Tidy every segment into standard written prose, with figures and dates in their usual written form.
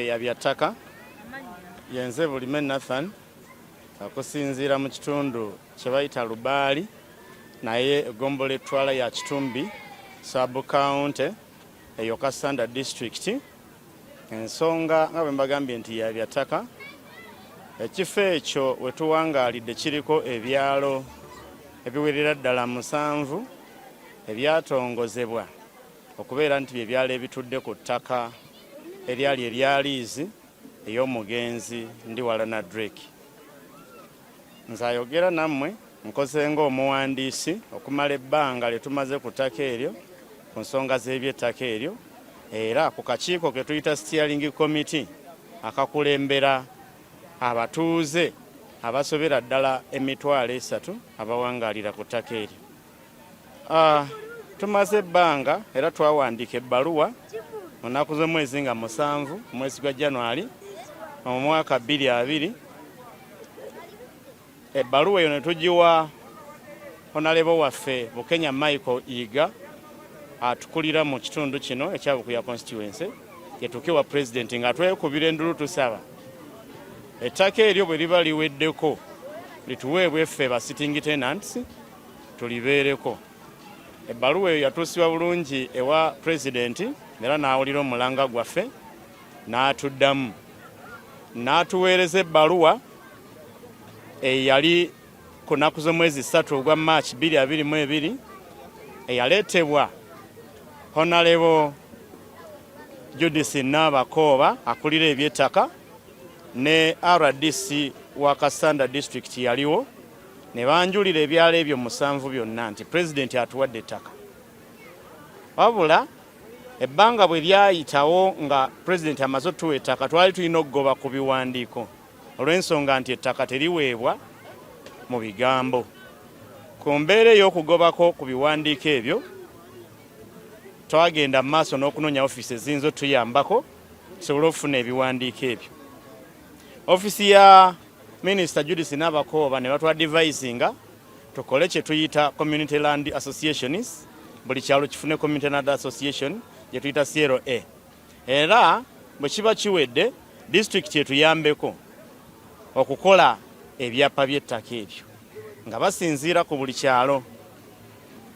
lyaffe ya Ttaka yenze Bulime Nathan akusinziira mu kitundu kye bayita Lubaali naye eggombolola Twala ya Kitumbi sub county eyo Kasanda district. Ensonga nga bwe mbagambye nti ya Ttaka ekifo ekyo we tuwangaalidde kiriko ebyalo ebiwerera ddala 7 ebyatongozebwa okubeera nti byebyalo ebitudde ku ttaka eryali eryaliizi ey'omugenzi ndi wala na Drake. Nze ayogera nammwe nkoze ng'omuwandiisi okumala ebbanga lye tumaze ku ttaka eryo ku nsonga z'ebyettaka eryo era ku kakiiko ke tuyita steering committee akakulembera abatuuze abasobera ddala emitwalo 3 abawangaalira ku ttaka eryo. Tumaze ebbanga era twawandiika ebbaluwa mu nnaku z'omwezi nga 7 omwezi gwa January mu mwaka 2020. Ebbaluwa eyo ne tugiwa Honorable waffe Bukenya Michael Iga atukulira mu kitundu kino ekya Bukuya constituency yetukiwa president nga twekubira endulu tusaba ettaka eryo bwe liba liweddeko lituweebwe ffe ba sitting tenants tulibeereko. Ebbaluwa eyo yatuusibwa bulungi ewa president era n'awulira omulanga gwaffe n'atuddamu n'atuweereza ebbaluwa eyali ku nnaku z'omwezi 3 ogwa March 2022 eyaleetebwa Honorable Judicial Nabakoba akulira eby'ettaka ne RDC wa Kasanda district yaliwo ne banjulira ebyalo ebyo 7 byonna nti president atuwadde ettaka. Wabula ebbanga bwe lyayitawo nga president amaze otuwa ettaka twali tulina okugoba ku biwandiiko olw'ensonga nti ettaka teriweebwa mu bigambo. Ku mbeera ey'okugobako ku biwandiiko ebyo twagenda mu maaso n'okunoonya ofiisi eziyinza otuyambako tusobole okufuna ebiwandiiko ebyo. Ofiisi ya Minister Judicial Nabakoba ne batwadvisinga tukole kye tuyita Community Land Associations, buli kyalo kifune Community Land Association gye tuyita CLA. Era bwe kiba kiwedde district etuyambeko okukola ebyapa by'ettaka ebyo nga basinziira ku buli kyalo.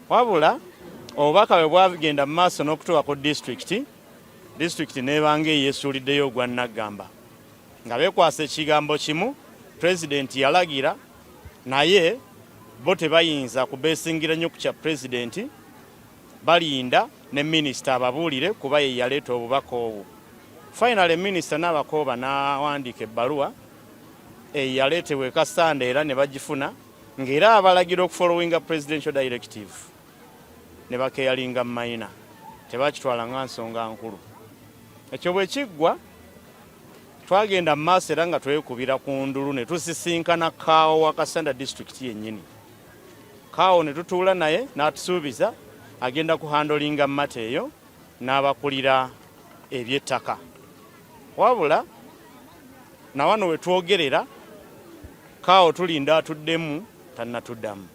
Wabula obubaka bwe bwagenda mu maaso n'okutuuka ku district n'ebanga eyeesuuliddeyo ogwa Nagamba nga beekwasa ekigambo kimu president yalagira naye bo tebayinza kubeesingira nnyo ku kya president, balinda ne minisita ababuulire kuba ye yaleeta obubaka obwo. Finally minisita Nabakoba n'awandiika ebbaluwa eyaleetebwa e Kasanda era ne bagifuna ng'era abalagira okufollowinga presidential directive ne bakeyalinga mu mayina tebakitwala nga nsonga nkulu. Ekyo bwe kiggwa twagenda mu maaso era nga twekubira ku ndulu ne tusisinkana Kaawo wa Kasanda district yennyini. Kaawo ne tutuula naye n'atusuubiza agenda kuhandolinga mmata eyo n'abakulira eby'ettaka. Wabula na wano we twogerera Kaawo tulinda atuddemu tannatuddamu.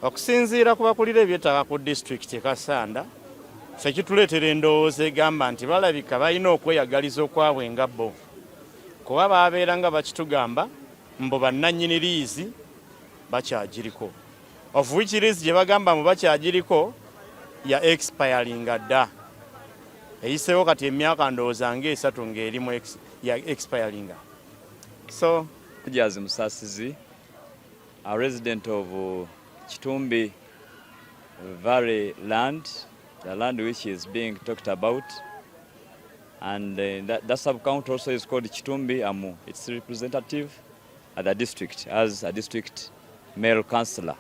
Okusinziira ku bakulira eby'ettaka ku district e Kasanda ffe kituleetera endowooza egamba nti balabika balina okweyagaliza okwabwe nga bo kuba baabeera nga bakitugamba mbu bannannyini liizi bakyagiriko, of which liizi gye bagamba mu bakyagiriko ya expiringa dda eyiseewo kati emyaka ndowooza nga 3 ng'erimu ya expiringa. So Jazi Musasizi, a resident of Kitumbi Valley land, the land which is being talked about, and that sub-county also is called Kitumbi. I'm its representative at the district as a district male councillor,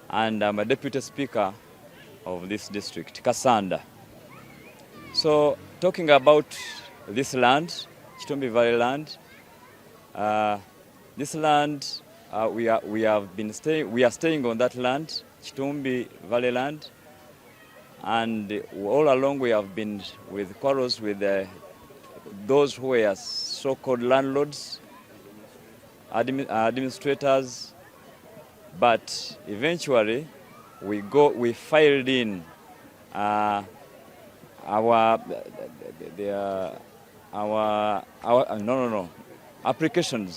and I'm a deputy speaker of this district, Kasanda. So talking about this land, Kitumbi Valley land, this land we are staying on that land, Kitumbi Valley land. And all along we have been with quarrels with those who were so-called landlords, administrators, but eventually we filed in our application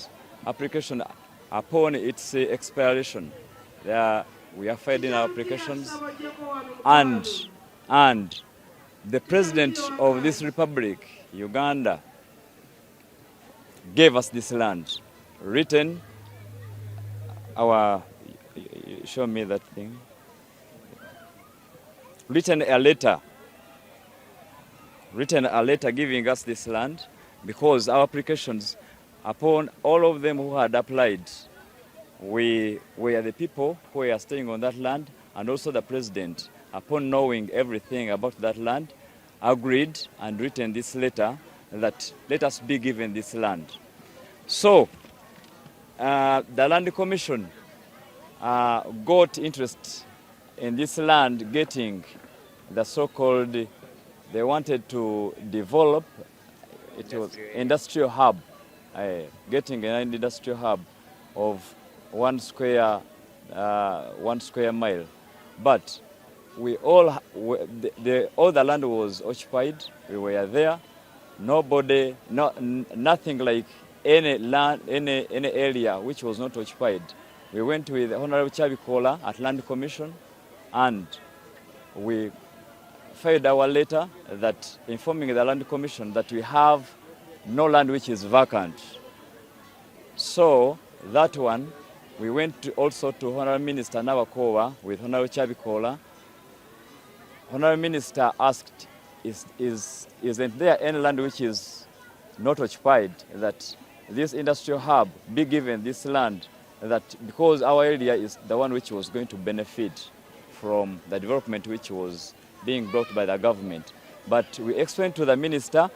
upon its expiration. We are filing our applications, and the president of this republic, Uganda, gave us this land, written show me that thing, written a letter giving us this land, because our applications, upon all of them who had applied, we were the people who were staying on that land, and also the president, upon knowing everything about that land, agreed and written this letter that let us be given this land. So the Land Commission got interest in this land, getting the so-called, they wanted to develop, it was industrial hub, getting an industrial hub of 1 square mile. But all the land was occupied. We were there. Nobody, nothing like any land, any area which was not occupied. We went with Honorable Twakolaki at Land Commission, and we filed our letter that informing the Land Commission that we have no land which is vacant. So that one, we went also to Honorable Minister Nabakoba with Honorable Twakolaki. Honorable Minister asked, isn't there any land which is not occupied, that this industrial hub be given this land, that because our area is the one which was going to benefit from the development which was being brought by the government. But we explained to the minister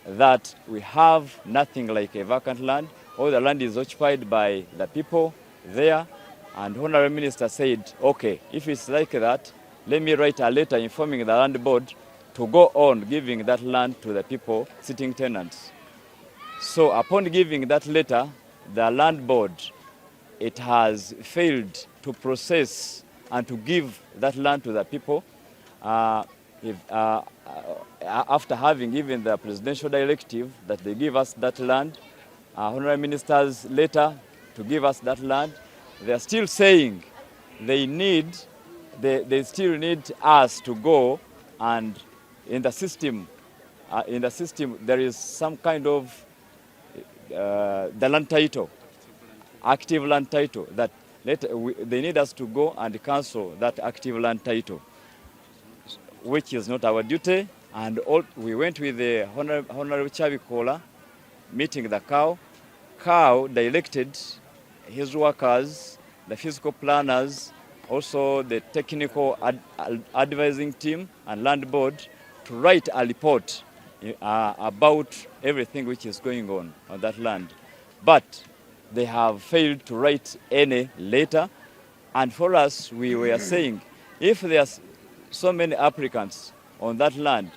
that we have nothing like a vacant land. All the land is occupied by the people there. And Honorable Minister said, okay, if it's like that, let me write a letter informing the land board to go on giving that land to the people, sitting tenants. So upon giving that letter, the land board, it has failed to process and to give that land to the people. After having given the presidential directive that they give us that land, Honorable Minister's letter to give us that land, they are still saying they still need us to go, and in the system there is some kind of the land title, active land title, that they need us to go and cancel that active land title, which is not our duty. And we went with the Honorable Twakolaki, meeting the cow directed his workers, the physical planners, also the technical advising team and land board, to write a report about everything which is going on that land. But they have failed to write any letter. And for us, we were saying, if there's so many applicants on that land,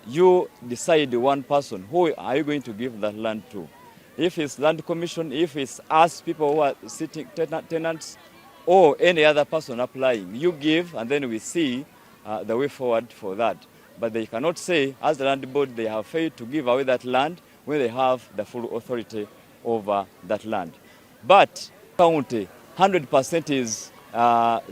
you decide one person, who are you going to give that land to? If it's Land Commission, if it's us people who are sitting tenants, or any other person applying, you give, and then we see the way forward for that. But they cannot say, as the land board, they have failed to give away that land when they have the full authority over that land. But county, 100% is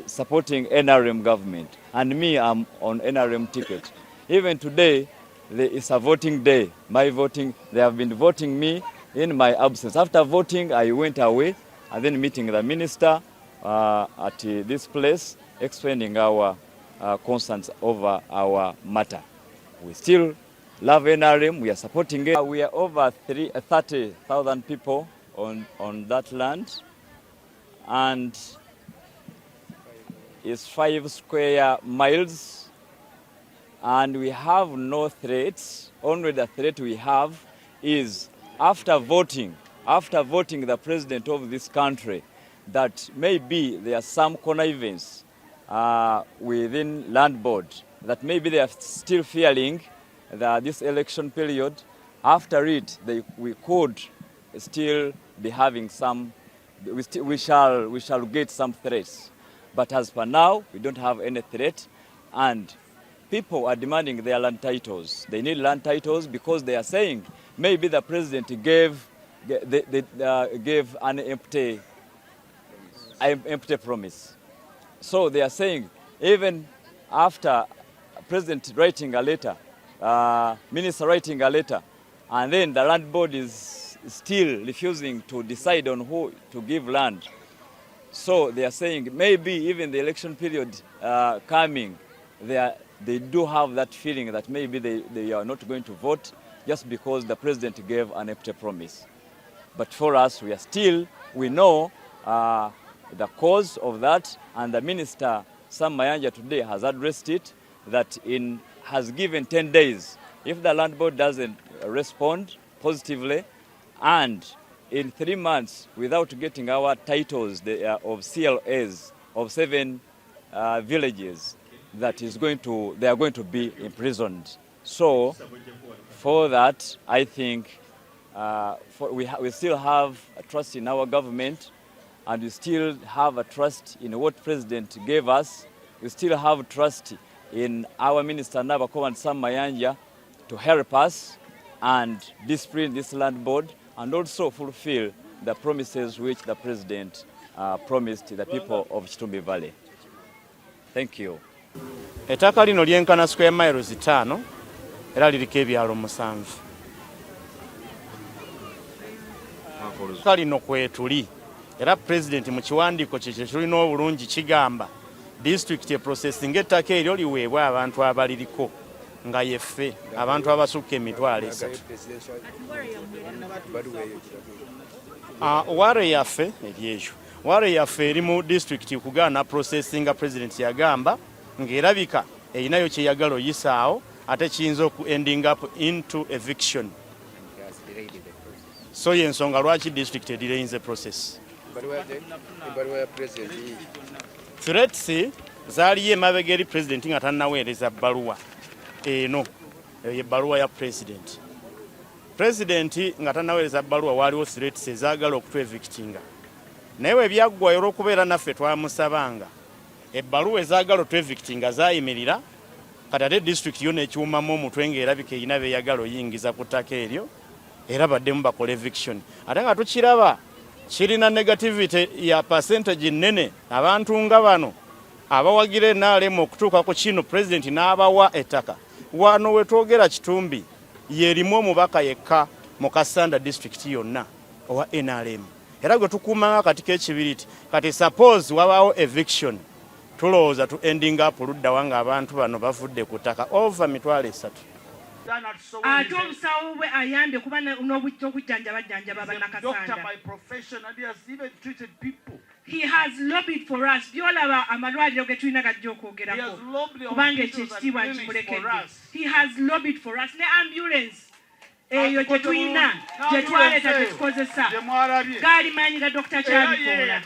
supporting NRM government, and me, I'm on NRM ticket. Even today, it's a voting day. My voting, they have been voting me in my absence. After voting, I went away, and then meeting the minister at this place, explaining our concerns over our matter. We still love NRM, we are supporting it. We are over 30,000 people on that land, and it's 5 square miles, and we have no threats. Only the threat we have is after voting the president of this country, that maybe there are some connivance within land board, that maybe they are still fearing that this election period, after it, we could still be having some, we shall get some threats. But as per now, we don't have any threat, and people are demanding their land titles. They need land titles because they are saying maybe the president gave an empty promise. So they are saying even after president writing a letter, minister writing a letter, and then the land board is still refusing to decide on who to give land. So they are saying maybe even the election period coming, they do have that feeling that maybe they are not going to vote just because the president gave an empty promise. But for us, we know the cause of that, and the minister, Sam Mayanja, today has addressed it, that has given 10 days. If the land board doesn't respond positively, and in 3 months, without getting our titles of CLAs of 7 villages, they are going to be imprisoned. So, for that, I think we still have a trust in our government, and we still have a trust in what President gave us. We still have trust in our Minister Bebagoba and Sam Mayanja to help us and discipline this land board, and also fulfill the promises which the President promised the people of Kitumbi Valley. Thank you. Ettaka lino lyenkana square miles 5 era liriko ebyalo 7. Ettaka lino kwetuli era President mu kiwandiiko kye tulina obulungi kigamba district e processing ettaka eryo liweebwa abantu abaliriko nga yeffe abantu abasukka emitwalo 3. Ware yaffe eryekyo. Ware yaffe eri mu district kugaana processing President yagamba ng'erabika erinayo kye yagala oyisaawo ate kiyinza oku ending up into eviction. So yensonga lwaki district edirayinze process. Threats zaaliyo emabega eri President nga tannaweereza bbaluwa eno ebbaluwa ya President. President nga tannaweereza bbaluwa waaliwo threats ezaagala okutwevictinga. Naye ebyaggwayo olw'okubeera naffe twamusabanga ebbaluwa ezaagala otwevictinga zaayimirira, kati ate district yo n'ekiwumamu omutwe ng'erabika erina beeyagala oyingiza ku ttaka eryo era baddemu bakola eviction. Ate nga tukiraba kirina negativity ya percentage nnene. Abantu nga bano abawagira NRM okutuuka ku kino President n'abawa ettaka. Wano wetwogera Kitumbi yerimu omubaka yekka mu Kasanda district yonna owa NRM. Era gwe tukuumanga kati k'ekibiriti kati suppose wabaawo eviction, tulowooza tu ending up ludda wanga abantu bano bavudde ku ttaka over 3. Ate omusawo bwe ayambye kuba n'okujjanjaba abannakasanda. Doctor by profession, and he has even treated people. He has lobbied for us. Byolaba amalwaliro ge tulina gajja okwogerako kubanga ekyo ekitiibwa nkimulekedde. He has lobbied for us. Ne ambulance eyo gye tulina gye twaleeta gye tukozesa gaali maanyi ga Dr. Kyabikoola.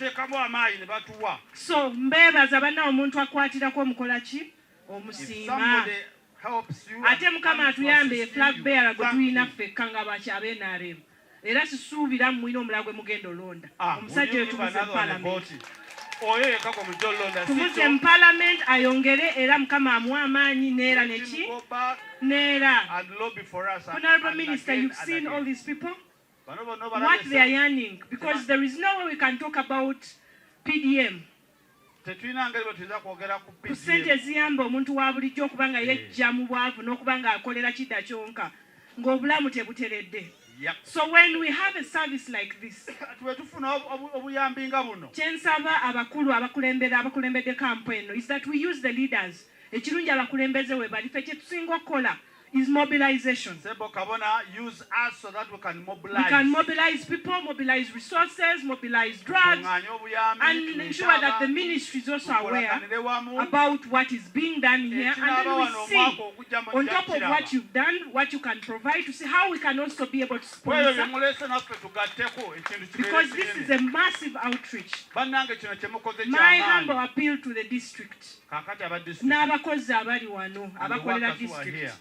So mbeebaza banna omuntu akwatirako omukola ki omusiima. Ate Mukama atuyambe flag bearer gwe tulina ffekka nga bakyabe NRM. Era sisuubira mwina omulala gwe mugenda olonda. Omusajja oyo tumuze Parliament. Tumuze mu Parliament ayongere era Mukama amuwa amaanyi neera neki neera. Honorable Minister, you've seen all these people? What they are yearning, because there is no way we can talk about PDM. Kusente ziyamba omuntu wa bulijjo okuba nga yejja mu bwavu n'okuba nga akolera kidda kyonka ng'obulamu tebuteredde. So when we have a service like this, kyensaba abakulu abakulembedde campaign is that we use the leaders. Ekirungi abakulembeze we bali ffe kye tusinga okukola is mobilization. Use us so that we can mobilize. We can mobilize people, mobilize resources, mobilize drugs, and ensure that the ministry is also aware about what is being done here. And then we see, on top of what you've done, what you can provide, to see how we can also be able to sponsor. Because this is a massive outreach. My humble appeal to the district. N'abakozi abali wano, abakolera district.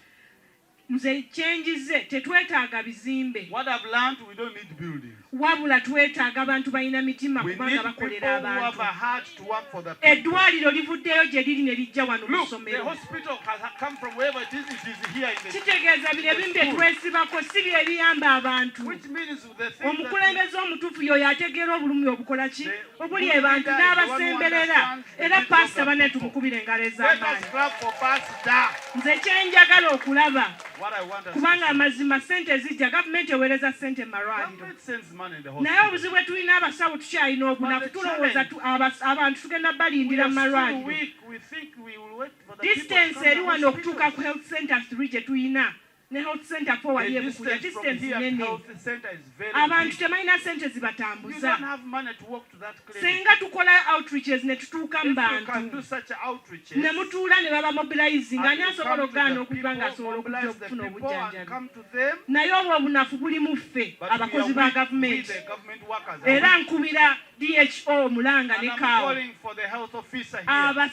nze kyenjize tetwetaaga bizimbe. What I've learned, we don't need buildings. Wabula twetaaga abantu balina mitima We need kubanga people who bakolera have abantu. a heart to work for the people. Eddwaliro livuddeyo gye liri ne lijja wano mu Look, the ssomero. hospital has come from wherever it is here in the Kitegeeza bino ebimu bye twesibako si bye biyamba abantu. which means the thing Omukulembeze omutuufu y'oyo ategeera obulumi obukola ki obuli abantu n'abasemberera era paasita banne tumukubira engalo let us ez'amaanyi. clap for Pastor. Nze kyenjagala okulaba What I want us to kubanga amazima ssente zijja gavumenti eweereza ssente mu malwaliro. government sends money in the Naye hospital. obuzibu bwe tulina abasawo tukyalina obunafu But the tulowooza abantu tugenda We balindira are mu still malwaliro. weak. We think we will wait for the people to Distance come to eri the wano okutuuka hospital. ku health centers tuli gye tulina ne health center fo wali The ebukulya distance from distance here to nene. health center is very Abantu big. tebalina ssente You zibatambuza. don't have money to walk to that clinic. Senga tukola outreaches ne tutuuka mu If you can do bantu such outreaches, ne mutuula ne baba mobilizing and ani you asobola come to okugaana the okuva ng'asobola people, okujja mobilize the okufuna people and obujjanjabi. come to them. Naye obwo obunafu buli mu ffe But we abakozi are ba weak, we gavumenti. the government workers. Era nkubira DHO Mulanga And ne I'm Kaawa. calling for the health officer here.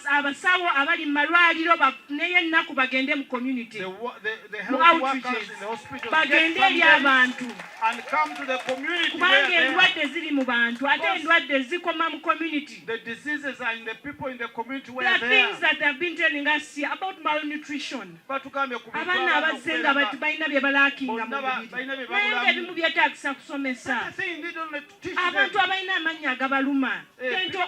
Abasawo abali mu malwaliro bafuneyo ennaku bagende mu community. The Mu health workers outreaches. in the hospital Bagende get eri from them abantu. and come to the community Kubanga where they are. endwadde ziri mu bantu ate endwadde zikoma mu community. The diseases are in the people in the community There where are they are. things that have been telling us here about malnutrition. Batugambye ku Abaana abazze nga bati balina bye balaakinga mu Bonna mubiri. balina bye Naye babulamu. ng'ebimu byetaagisa kusomesa. The thing they don't let to teach Abantu them. abalina amannya agabaluma. Dental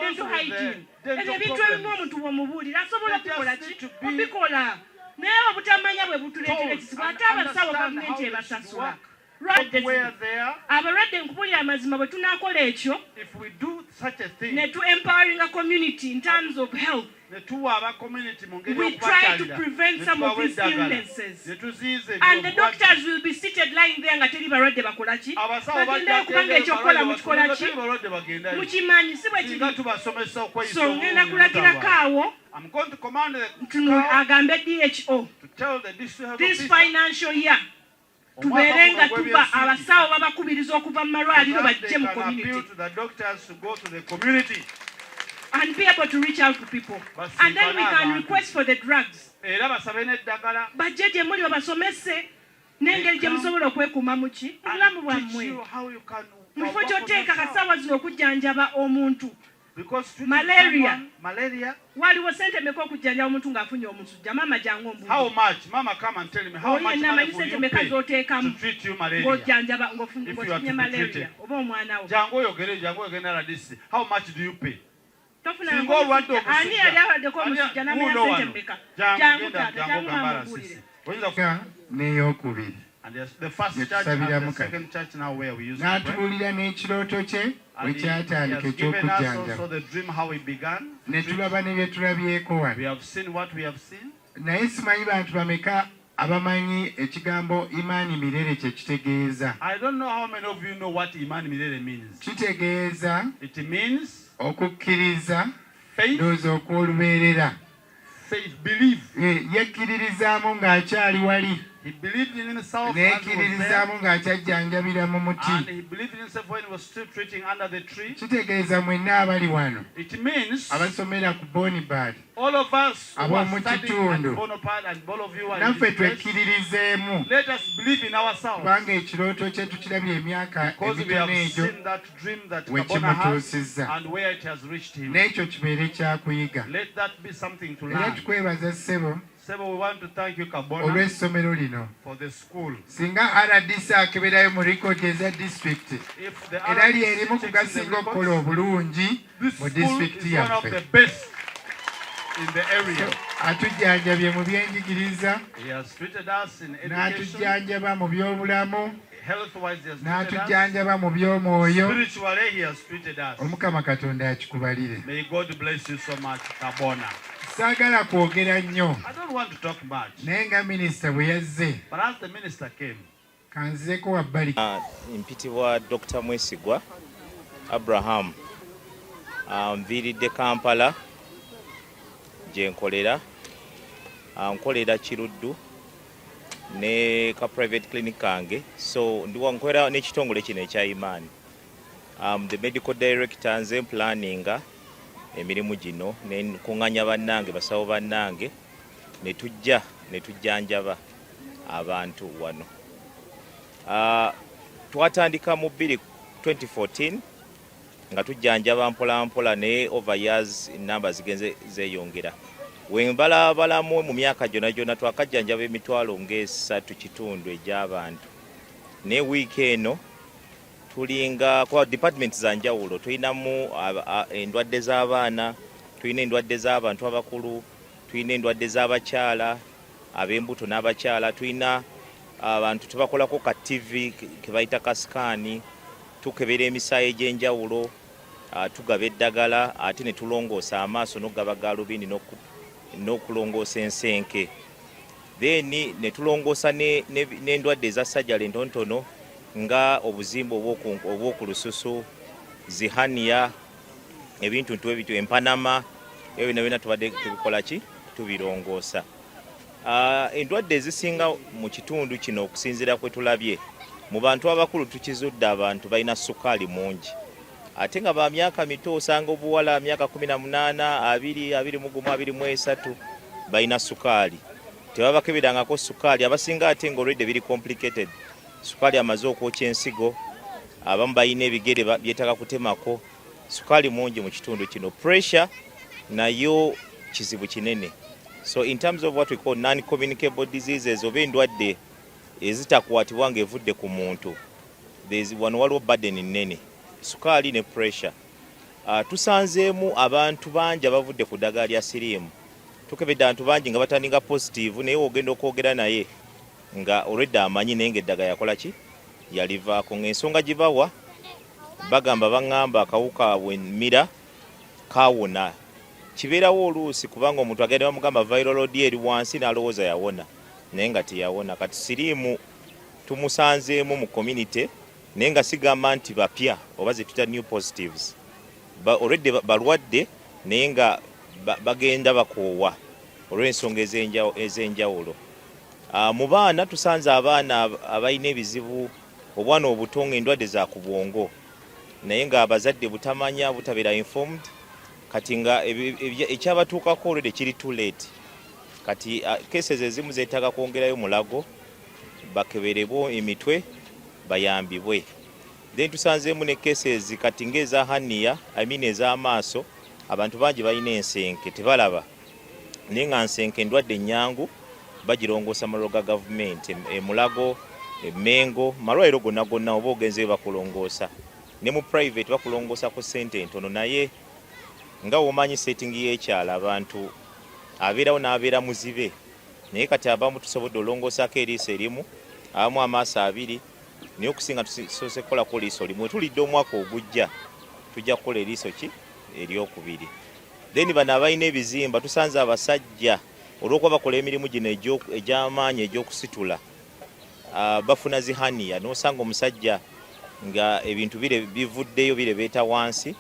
Those with hygiene. the dental Ebyo ebintu problems. ebimu omuntu bw'omubuulira asobola They just okukola need ki? to be Obikola. Naye obutamanya bwe butuleetera told ekizibu and ate abasawo understand gavumenti how they should ebasasula. work. Lwadde Where zino. they are. Abalwadde nkubulira amazima bwe tunaakola ekyo If we do such a thing, ne tu empowering a community in terms of health. ne tuwa aba community mu ngeri We try to y'okubakyalira, prevent ne some of tubawa these eddagala, illnesses. ne tuziyiza And the ebyobulwadde. doctors will be seated lying there nga teri balwadde bakola ki? Abasawo Bagendayo kubanga ekyokukola mukikola ki? balwadde bagendayo. Mukimanyi si bwe Singa kiri. tubasomesa okweyisa So ngenda kulagira obulungi. Kaawo I'm going to command the tuno Kaawa agambe DHO to tell the district health this officer financial year tubeere nga tuba abasawo babakubiriza okuva mu malwaliro that they bajje mu can community appeal to the doctors to go to the community. and be able to reach out to people. And then we can request for the drugs. Era basabe n'eddagala. Bajje gye muli babasomese n'engeri gye musobola okwekuuma mu ki? Obulamu And teach bwammwe. you how you can Mu kifo work on ky'oteeka yourself. kasaawa zino okujjanjaba omuntu. Because treating Malaria. someone- malaria. Waliwo sente meka okujjanjaba omuntu ng'afunye omusujja. Maama jangu How ombuulire. much? Mama, come and tell me how Oli much yenna money amanyi will sente you meka pay to z'oteekamu treat you malaria? ng'ojjanjaba If you are to ng'ofunye be malaria treated. oba omwana wo. Jangu oyogere NRDC. How much do you pay? Tofuna Singa olwadde omusujja. Ani omusujja. yali awaddeko omusujja n'amenya Muno sente wano. meka? Jangu Jangu genda taata, jangu jangu gamba maama RCC. mbuulire. Oyinza ku- Ya n'eyokubiri And yes, the first Yes, church and Sabira the Mukai. second church now where we used to pray. n'atubuulira n'ekirooto kye bwe And he kyatandika has given us also eky'okujjanjaba the dream how it began. ne tulaba ne bye tulabyeko wano We have seen what we have seen. naye simanyi bantu bameka abamanyi ekigambo imaani mirere kye kitegeeza I don't know how many of you know what Imani Milele means. kitegeeza It means okukkiriza faith, ndowooza okw'olubeerera believe. yekkiririzaamu ng'akyali wali He believed in himself and was there. nekkiririzaamu ng'akyajjanjabira mu muti And he believed in himself when he was still treating under the tree. kitegeeza mwenna abali wano It means abasomera ku bonibad all of us who are Ab'omu studying kitundu. at Bonaparte and all of you are in naffe this place, twekkiririzeemu let us believe in ourselves. kubanga ekirooto kye tukirabye emyaka Because we have emitono egyo seen that dream that we Kabona has kimutuusizza and where it has reached him. n'ekyo kibeere kyakuyiga Let that be something to era learn. tukwebaza ssebo Sebo, we want to thank you, Kabona, olw'essomero lino for the school. singa rdc akeberayo mu likodi eza disitulikiti If the era RRC lyerimu checks kugasinga the okukola records, obulungi this mu school disitulikiti is one of yaffe the best in the area. atujjanjabye mu byenjigiriza He has treated us in education, n'atujjanjaba mu byobulamu health-wise he has treated us, n'atujjanjaba mu by'omwoyo spiritually he has treated us. omukama katonda akikubalire May God bless you so much, Kabona. saagala kwogera nnyo I don't want to talk much, naye nga minisita bwe yazze but as the minister came, kanzeko wabbali mpitibwa Dr. Mwesigwa Abraham nviiridde Kampala gye nkolera nkolera Kiruddu ne ka private clinic kange so nkolera n'ekitongole kino ekya Imaani the medical director nze planninga emirimu gino ne kuŋŋanya bannange basawo bannange ne tujjanjaba abantu wano. Twatandika mu 2014 nga tujjanjaba mpolampola naye over years namba zigenze zeyongera. Wembalabalamu mu myaka gyonna twakajjanjaba emitwalo ng'esatu kitundu egy'abantu. Ne wiiki eno tulinga kwa department za njawulo tulinamu endwadde z'abaana, tulina endwadde z'abantu abakulu, tulina endwadde z'abakyala, ab'embuto n'abakyala, tulina abantu tubakolako ka TV ke bayita ka sikaani, tukebera emisaayi egy'enjawulo, tugaba eddagala ate ne tulongoosa amaaso n'okugaba gaalubindi n'okulongoosa ensenke. Then ne tulongoosa n'endwadde eza sajjala entontono nga obuzimba obw'oku lususu, zihania, ebintu ebyo empanama, ebyo byonna tubadde tubikola ki? Tubirongoosa. Endwadde ezisinga mu kitundu kino okusinziira kwe tulabye, mu bantu abakulu tukizudde abantu balina sukaali mungi. Ate nga ba myaka mito osanga obuwala myaka 18, 20, 21, 23 balina sukaali. Tebabakeberangako sukaali, abasinga ate nga already biri complicated. Sukaali amaze okwokya ensigo, abamu balina ebigere byetaaga kutemako. Sukaali mungi mu kitundu kino. Pressure nayo kizibu kinene. So in terms of what we call non-communicable diseases oba endwadde ezitakwatibwa ng'evudde ku muntu, wano waliwo burden nnene, sukaali ne pressure. Tusanzeemu abantu bangi abavudde ku ddagala lya siriimu. Tukebedde abantu bangi nga batandika positive naye ogenda okwogera naye nga already amanyi naye ng'eddagala yakola ki? Yalivaako. Ng'ensonga gibawa bagamba baŋŋamba akawuka bw'emmira kaawona. Kibeerawo oluusi kubanga omuntu agenda bamugamba viral load eri wansi n'alowooza yawona naye nga teyawona. Kati siriimu tumusanzeemu mu community naye nga sigamba nti bapya oba ze tuta new positives. Already balwadde naye nga bagenda bakoowa olw'ensonga ez'enjawulo. Mu baana tusanze abaana abalina ebizibu, obwana obuto ng'endwadde za ku bwongo naye nga abazadde butamanya, butabeera informed. Kati nga ekyabatuukako olwedde kiri too late. Kati cases ezimu zeetaaga kwongerayo mulago, bakeberebwe emitwe, bayambibwe. Then tusanzeemu ne cases kati ng'eza hania, ez'amaaso, abantu bangi balina ensenke tebalaba. Naye nga nsenke endwadde nnyangu bagirongoosa malwaliro ga gavumenti, emulago, emmengo, malwaliro gonna oba ogenze bakulongoosa. Ne mu private bakulongoosa ku ssente entono naye nga womanyi setting y'ekyala abantu abeerawo n'abeera muzibe naye kati abamu tusobodde olongoosako eriiso erimu, abamu amaaso abiri, naye okusinga tusoose kukolako liiso limu. Tulidde omwaka ogujja tujja kukola eriiso ki? Eryokubiri. Then bano abalina ebizimba tusanze abasajja olw'okuba bakola emirimu gino egy'amaanyi egy'okusitula bafuna zihania n'osanga omusajja nga ebintu bivuddeyo birebeeta wansi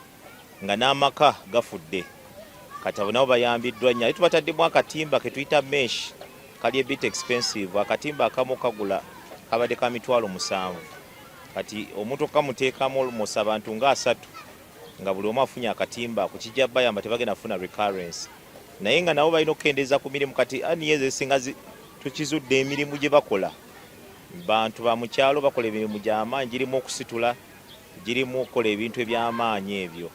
nga n'amaka gafudde. Kati abo nabo bayambiddwa nnyo. Tubataddemu akatimba ke tuyita mesh, kali a bit expensive. Akatimba akamu kagula kabadde ka $7,000. Kati omuntu kamuteekamu almost abantu nga 3 nga buli omu afunye akatimba ku kijja bayamba tebagenda kufuna recurrence. Naye nga nabo balina okukendeeza ku mirimu. Kati aniyo ezinga tukizudde emirimu gye bakola. Bantu ba mu kyalo bakola emirimu gy'amaanyi, girimu okusitula, girimu okukola ebintu eby'amaanyi ebyo.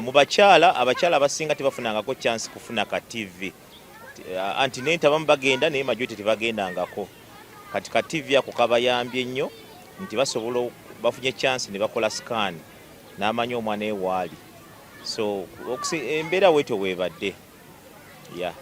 Mu bakyala, abakyala abasinga tebafunangako chance kufuna ka TV. Antinenta abamu bagenda naye majority tebagendangako. Kati ka TV ako kabayambye nnyo nti basobola bafunye chance ne bakola scan n'amanyi omwana ewaali. So embeera weetyo weebadde. Yeah.